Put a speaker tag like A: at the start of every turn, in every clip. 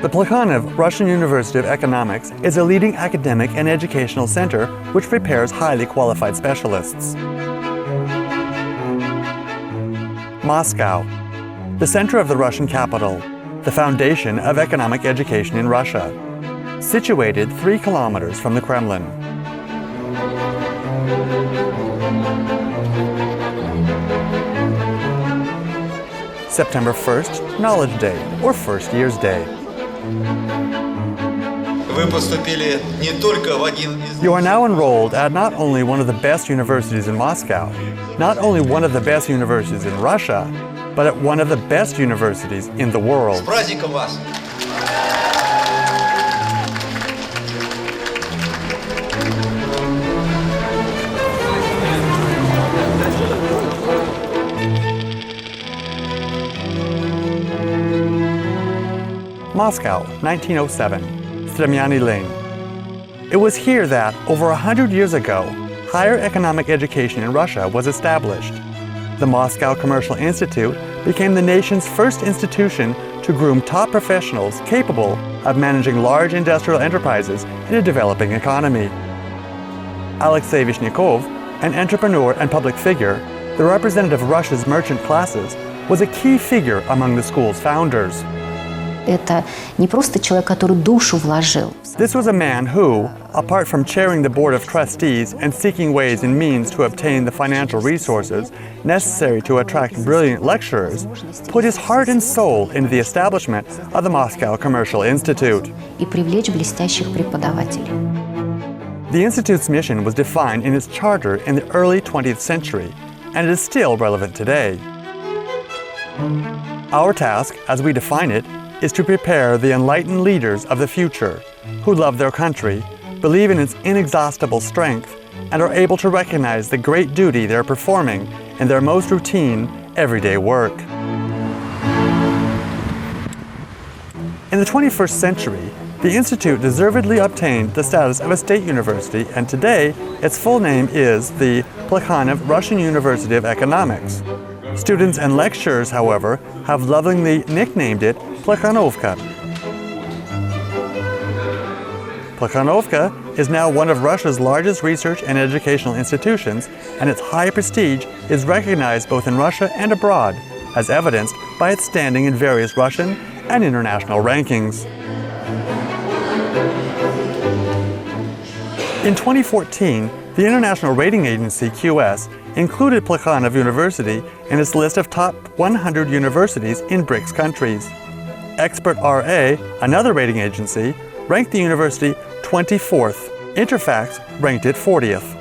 A: The Plekhanov Russian University of Economics is a leading academic and educational center which prepares highly qualified specialists. Moscow, the center of the Russian capital, the foundation of economic education in Russia, situated 3 kilometers from the Kremlin. September 1st, Knowledge Day, or First Year's Day. You are now enrolled at not only one of the best universities in Moscow, not only one of the best universities in Russia, but at one of the best universities in the world. Moscow, 1907, Stremyany Lane. It was here that, over 100 years ago, higher economic education in Russia was established. The Moscow Commercial Institute became the nation's first institution to groom top professionals capable of managing large industrial enterprises in a developing economy. Alexei Vishnyakov, an entrepreneur and public figure, the representative of Russia's merchant classes, was a key figure among the school's founders. This was a man who, apart from chairing the board of trustees and seeking ways and means to obtain the financial resources necessary to attract brilliant lecturers, put his heart and soul into the establishment of the Moscow Commercial Institute. The Institute's mission was defined in its charter in the early 20th century, and it is still relevant today. Our task, as we define it, is to prepare the enlightened leaders of the future who love their country, believe in its inexhaustible strength, and are able to recognize the great duty they are performing in their most routine, everyday work. In the 21st century, the Institute deservedly obtained the status of a state university, and today its full name is the Plekhanov Russian University of Economics. Students and lecturers, however, have lovingly nicknamed it Plekhanovka. Plekhanovka is now one of Russia's largest research and educational institutions, and its high prestige is recognized both in Russia and abroad, as evidenced by its standing in various Russian and international rankings. In 2014, the international rating agency QS included Plekhanov University in its list of top 100 universities in BRICS countries. Expert RA, another rating agency, ranked the university 24th. Interfax ranked it 40th.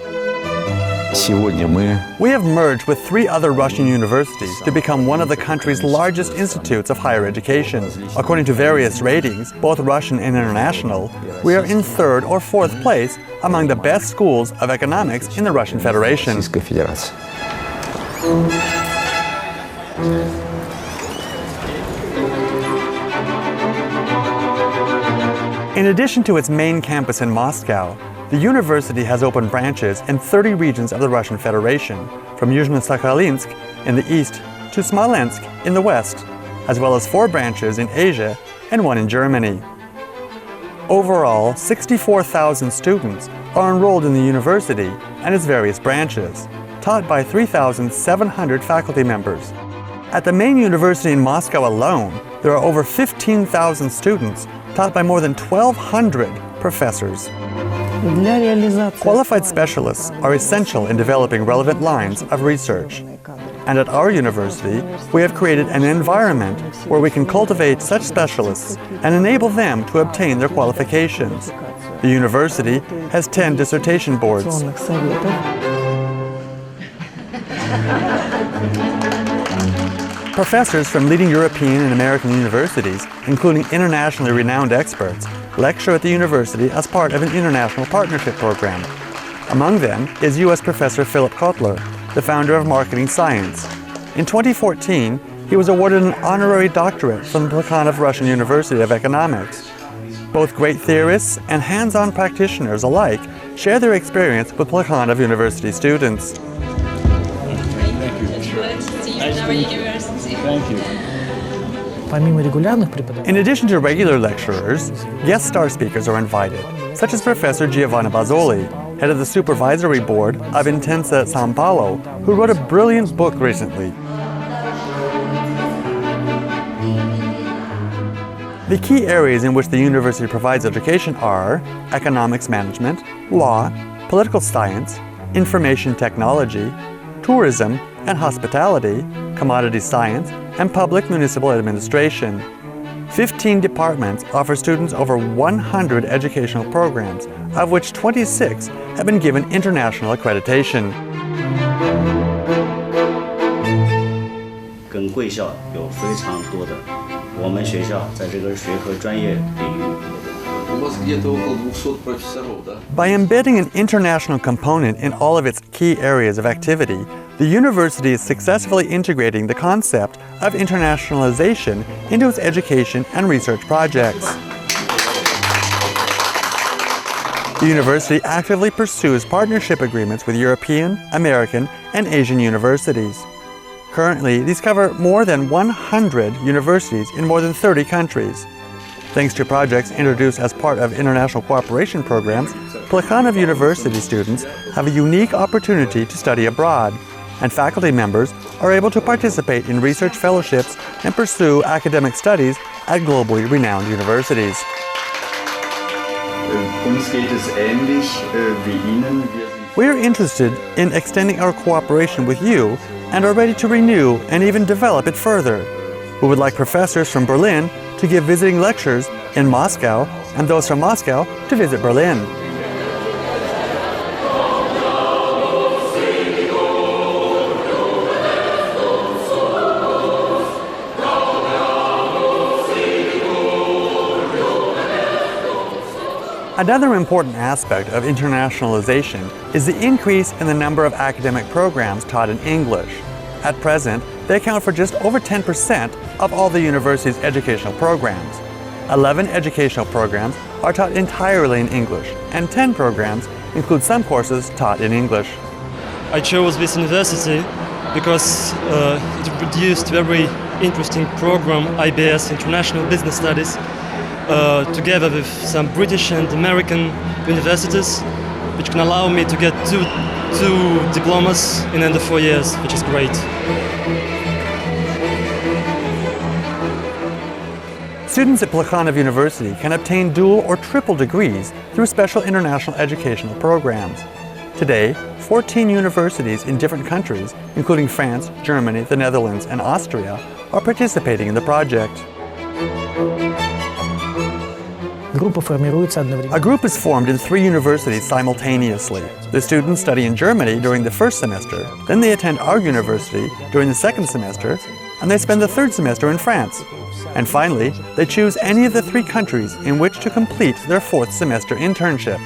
A: We have merged with 3 other Russian universities to become one of the country's largest institutes of higher education. According to various ratings, both Russian and international, we are in 3rd or 4th place among the best schools of economics in the Russian Federation. In addition to its main campus in Moscow, the university has opened branches in 30 regions of the Russian Federation, from Yuzhno-Sakhalinsk in the east to Smolensk in the west, as well as 4 branches in Asia and 1 in Germany. Overall, 64,000 students are enrolled in the university and its various branches, taught by 3,700 faculty members. At the main university in Moscow alone, there are over 15,000 students taught by more than 1,200 professors. Qualified specialists are essential in developing relevant lines of research. And at our university, we have created an environment where we can cultivate such specialists and enable them to obtain their qualifications. The university has 10 dissertation boards. Professors from leading European and American universities, including internationally renowned experts, lecture at the university as part of an international partnership program. Among them is U.S. Professor Philip Kotler, the founder of Marketing Science. In 2014, he was awarded an honorary doctorate from the Plekhanov Russian University of Economics. Both great theorists and hands-on practitioners alike share their experience with Plekhanov University students.
B: Thank you.
A: In addition to regular lecturers, guest star speakers are invited, such as Professor Giovanni Bazzoli, head of the Supervisory Board of Intensa São Paulo, who wrote a brilliant book recently. The key areas in which the university provides education are economics management, law, political science, information technology, tourism and hospitality, commodity science, and public municipal administration. 15 departments offer students over 100 educational programs, of which 26 have been given international accreditation.
B: 跟贵校有非常多的，我们学校在这个学科专业领域。
A: By embedding an international component in all of its key areas of activity, the university is successfully integrating the concept of internationalization into its education and research projects. The university actively pursues partnership agreements with European, American, and Asian universities. Currently, these cover more than 100 universities in more than 30 countries. Thanks to projects introduced as part of international cooperation programs, Plekhanov University students have a unique opportunity to study abroad, and faculty members are able to participate in research fellowships and pursue academic studies at globally renowned universities. We are interested in extending our cooperation with you and are ready to renew and even develop it further. We would like professors from Berlin to give visiting lectures in Moscow and those from Moscow to visit Berlin. Another important aspect of internationalization is the increase in the number of academic programs taught in English. At present, they account for just over 10% of all the university's educational programs. 11 educational programs are taught entirely in English, and 10 programs include some courses taught in English.
C: I chose this university because it produced very interesting program, IBS, International Business Studies, together with some British and American universities, which can allow me to get two diplomas in under 4 years, which is great.
A: Students at Plekhanov University can obtain dual or triple degrees through special international educational programs. Today, 14 universities in different countries, including France, Germany, the Netherlands, and Austria, are participating in the project. A group is formed in 3 universities simultaneously. The students study in Germany during the first semester, then they attend our university during the second semester, and they spend the third semester in France. And finally, they choose any of the 3 countries in which to complete their 4th semester internship.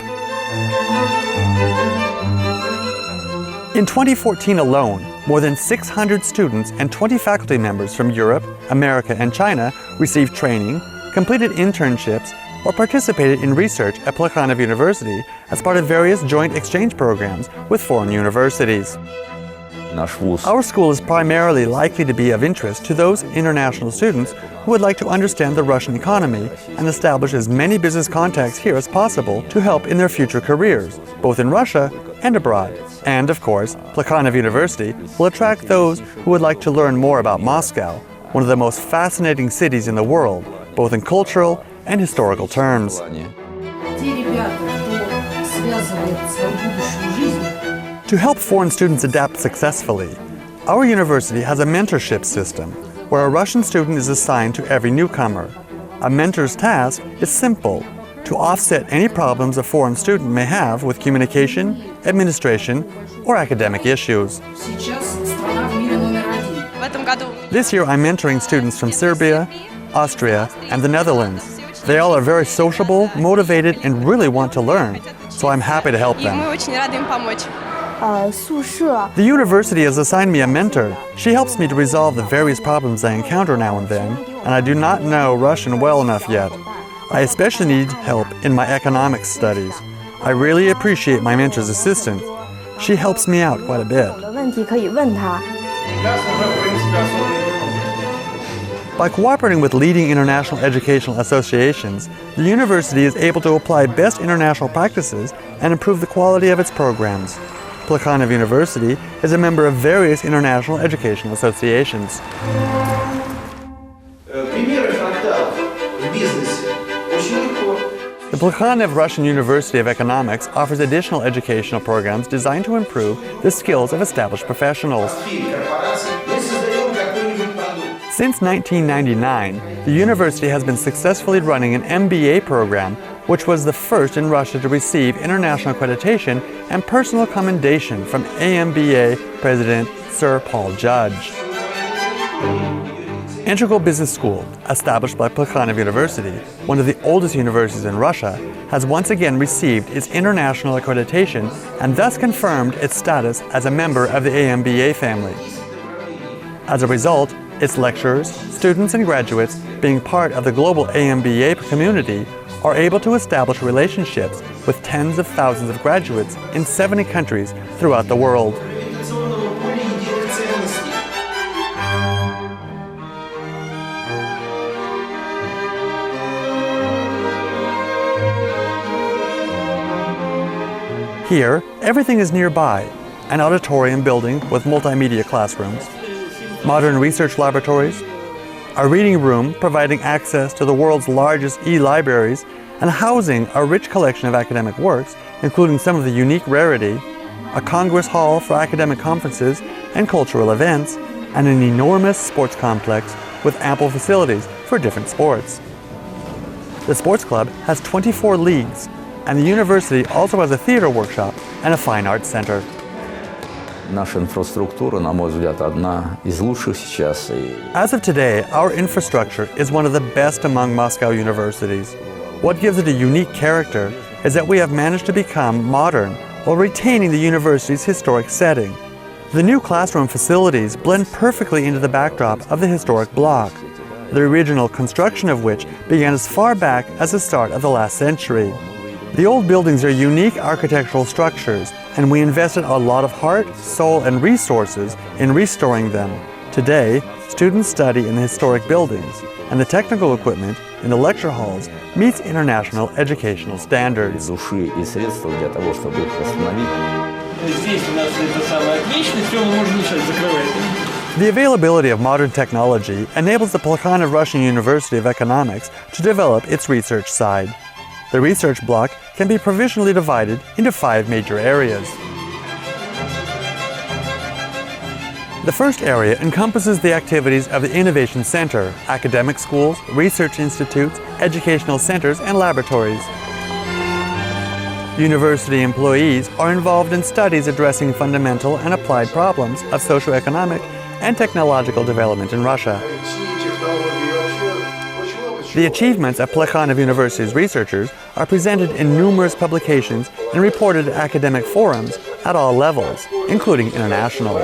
A: In 2014 alone, more than 600 students and 20 faculty members from Europe, America, and China received training, completed internships, or participated in research at Plekhanov University as part of various joint exchange programs with foreign universities. Our school is primarily likely to be of interest to those international students who would like to understand the Russian economy and establish as many business contacts here as possible to help in their future careers, both in Russia and abroad. And of course, Plekhanov University will attract those who would like to learn more about Moscow, one of the most fascinating cities in the world, both in cultural and historical terms. To help foreign students adapt successfully, our university has a mentorship system where a Russian student is assigned to every newcomer. A mentor's task is simple: to offset any problems a foreign student may have with communication, administration, or academic issues. This year I'm mentoring students from Serbia, Austria, and the Netherlands. They all are very sociable, motivated, and really want to learn, so I'm happy to help them. The university has assigned me a mentor. She helps me to resolve the various problems I encounter now and then, and I do not know Russian well enough yet. I especially need help in my economics studies. I really appreciate my mentor's assistance. She helps me out quite a bit. By cooperating with leading international educational associations, the university is able to apply best international practices and improve the quality of its programs. Plekhanov University is a member of various international educational associations. The Plekhanov Russian University of Economics offers additional educational programs designed to improve the skills of established professionals. Since 1999, the university has been successfully running an MBA program, which was the first in Russia to receive international accreditation and personal commendation from AMBA President Sir Paul Judge. Integral Business School, established by Plekhanov University, one of the oldest universities in Russia, has once again received its international accreditation and thus confirmed its status as a member of the AMBA family. As a result, its lecturers, students, and graduates, being part of the global AMBA community, are able to establish relationships with tens of thousands of graduates in 70 countries throughout the world. Here, everything is nearby: an auditorium building with multimedia classrooms, modern research laboratories, a reading room providing access to the world's largest e-libraries and housing a rich collection of academic works, including some of the unique rarity, a congress hall for academic conferences and cultural events, and an enormous sports complex with ample facilities for different sports. The sports club has 24 leagues, and the university also has a theater workshop and a fine arts center.
D: Наша инфраструктура, на мой взгляд, одна из лучших сейчас.
A: As of today, our infrastructure is one of the best among Moscow universities. What gives it a unique character is that we have managed to become modern while retaining the university's historic setting. The new classroom facilities blend perfectly into the backdrop of the historic block, the original construction of which began as far back as the start of the last century. The old buildings are unique architectural structures, and we invested a lot of heart, soul, and resources in restoring them. Today, students study in the historic buildings, and the technical equipment in the lecture halls meets international educational standards.
D: Души и средства для того, чтобы их восстановить.
E: Здесь у нас это самое отлично, все, мы можем начать закрывать.
A: The availability of modern technology enables the Plekhanov Russian University of Economics to develop its research side. The research block can be provisionally divided into 5 major areas. The first area encompasses the activities of the Innovation Center, academic schools, research institutes, educational centers, and laboratories. University employees are involved in studies addressing fundamental and applied problems of socioeconomic and technological development in Russia. The achievements of Plekhanov University's researchers are presented in numerous publications and reported at academic forums at all levels, including international.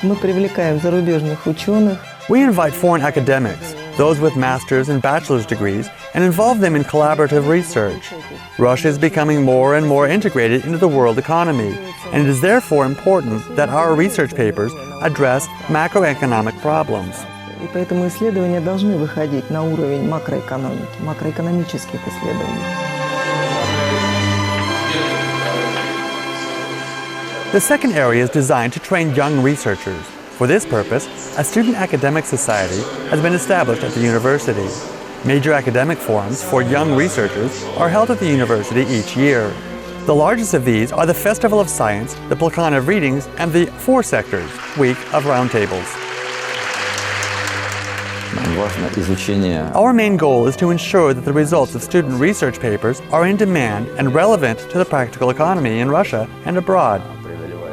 F: Мы привлекаем зарубежных ученых.
A: We invite foreign academics, those with master's and bachelor's degrees, and involve them in collaborative research. Russia is becoming more and more integrated into the world economy, and it is therefore important that our research papers address macroeconomic problems.
F: И поэтому исследования должны выходить на уровень макроэкономики, макроэкономических исследований.
A: The second area is designed to train young researchers. For this purpose, a student academic society has been established at the university. Major academic forums for young researchers are held at the university each year. The largest of these are the Festival of Science, the Plekhanov Readings, and the Four Sectors Week of Roundtables. Our main goal is to ensure that the results of student research papers are in demand and relevant to the practical economy in Russia and abroad.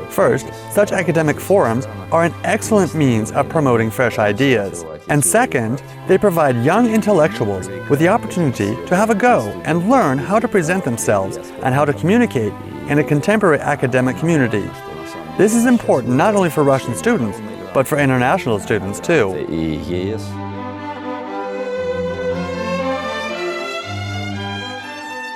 A: First, such academic forums are an excellent means of promoting fresh ideas. And second, they provide young intellectuals with the opportunity to have a go and learn how to present themselves and how to communicate in a contemporary academic community. This is important not only for Russian students, but for international students too.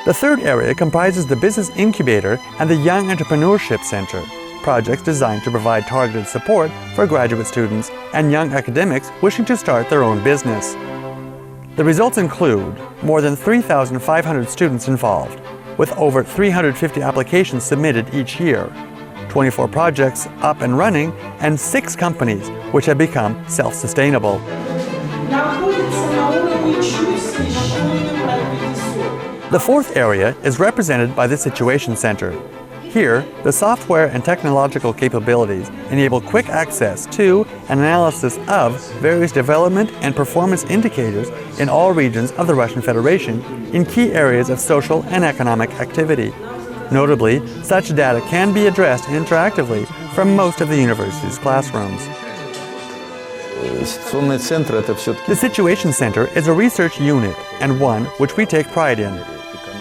A: The third area comprises the Business Incubator and the Young Entrepreneurship Center. projects designed to provide targeted support for graduate students and young academics wishing to start their own business. The results include more than 3,500 students involved, with over 350 applications submitted each year, 24 projects up and running, and 6 companies which have become self-sustainable. The fourth area is represented by the Situation Center. Here, the software and technological capabilities enable quick access to and analysis of various development and performance indicators in all regions of the Russian Federation in key areas of social and economic activity. Notably, such data can be addressed interactively from most of the university's classrooms. The Situation Center is a research unit and one which we take pride in.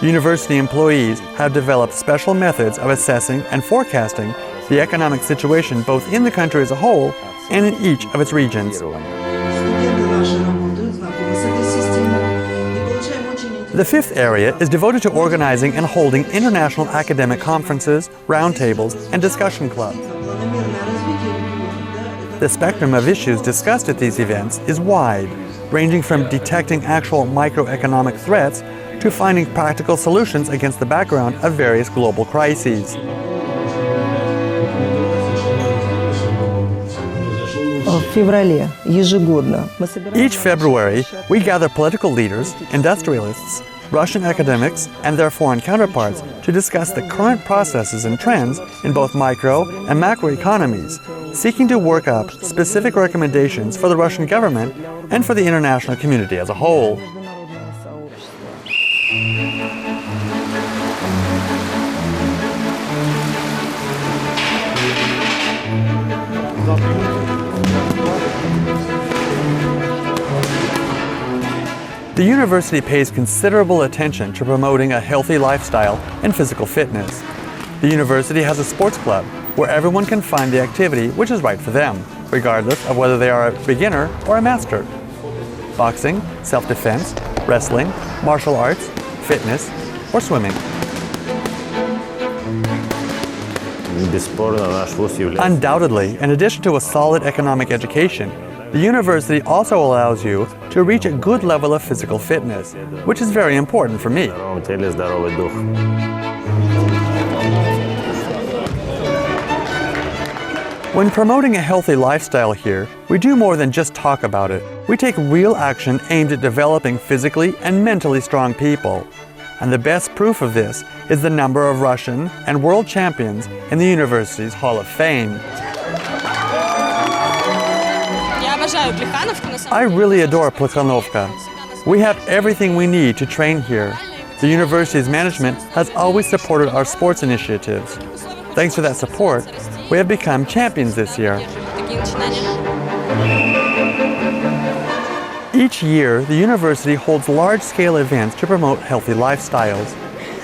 A: University employees have developed special methods of assessing and forecasting the economic situation both in the country as a whole and in each of its regions. The fifth area is devoted to organizing and holding international academic conferences, roundtables, and discussion clubs. The spectrum of issues discussed at these events is wide, ranging from detecting actual microeconomic threats to finding practical solutions against the background of various global crises. Each February, we gather political leaders, industrialists, Russian academics, and their foreign counterparts to discuss the current processes and trends in both micro and macro economies, seeking to work up specific recommendations for the Russian government and for the international community as a whole. The university pays considerable attention to promoting a healthy lifestyle and physical fitness. The university has a sports club where everyone can find the activity which is right for them, regardless of whether they are a beginner or a master. Boxing, self-defense, wrestling, martial arts, fitness, or swimming. Undoubtedly, in addition to a solid economic education, the university also allows you to reach a good level of physical fitness, which is very important for me. When promoting a healthy lifestyle here, we do more than just talk about it. We take real action aimed at developing physically and mentally strong people. And the best proof of this is the number of Russian and world champions in the university's Hall of Fame. I really adore Plekhanovka. We have everything we need to train here. The university's management has always supported our sports initiatives. Thanks to that support, we have become champions this year. Each year, the university holds large-scale events to promote healthy lifestyles.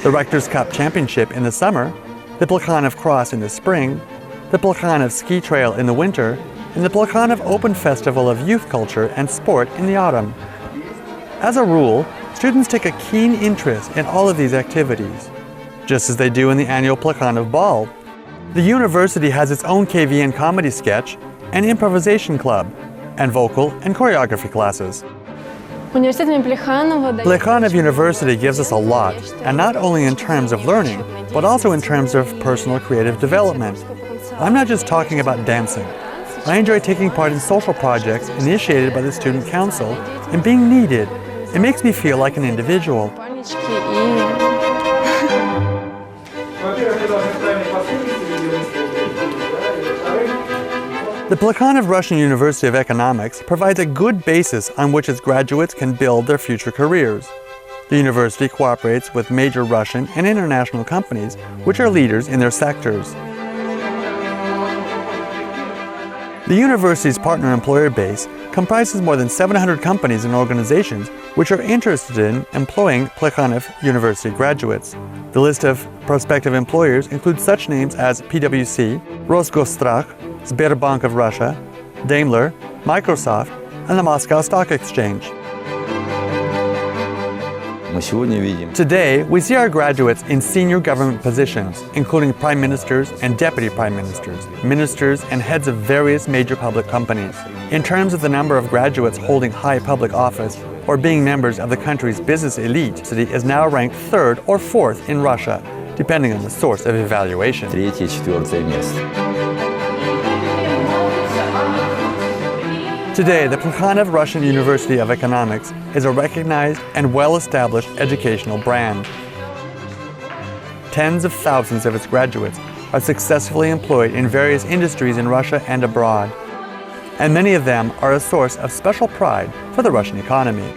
A: The Rector's Cup Championship in the summer, the Plekhanov Cross in the spring, the Plekhanov Ski Trail in the winter, and the Plekhanov Open Festival of Youth Culture and Sport in the autumn. As a rule, students take a keen interest in all of these activities, just as they do in the annual Plekhanov Ball. The university has its own KVN comedy sketch, and improvisation club, and vocal and choreography classes. Plekhanov University gives us a lot, and not only in terms of learning, but also in terms of personal creative development. I'm not just talking about dancing. I enjoy taking part in social projects initiated by the Student Council and being needed. It makes me feel like an individual. The Plekhanov Russian University of Economics provides a good basis on which its graduates can build their future careers. The university cooperates with major Russian and international companies which are leaders in their sectors. The university's partner-employer base comprises more than 700 companies and organizations which are interested in employing Plekhanov University graduates. The list of prospective employers includes such names as PwC, Rosgosstrach, Sberbank of Russia, Daimler, Microsoft, and the Moscow Stock Exchange.
D: Мы сегодня видим,
A: Today, we see our graduates in senior government positions, including prime ministers and deputy prime ministers, ministers, and heads of various major public companies. In terms of the number of graduates holding high public office or being members of the country's business elite, the city is now ranked 3rd or 4th in Russia, depending on the source of evaluation.
D: 3-е, 4-е место.
A: Today, the Plekhanov Russian University of Economics is a recognized and well-established educational brand. Tens of thousands of its graduates are successfully employed in various industries in Russia and abroad, and many of them are a source of special pride for the Russian economy.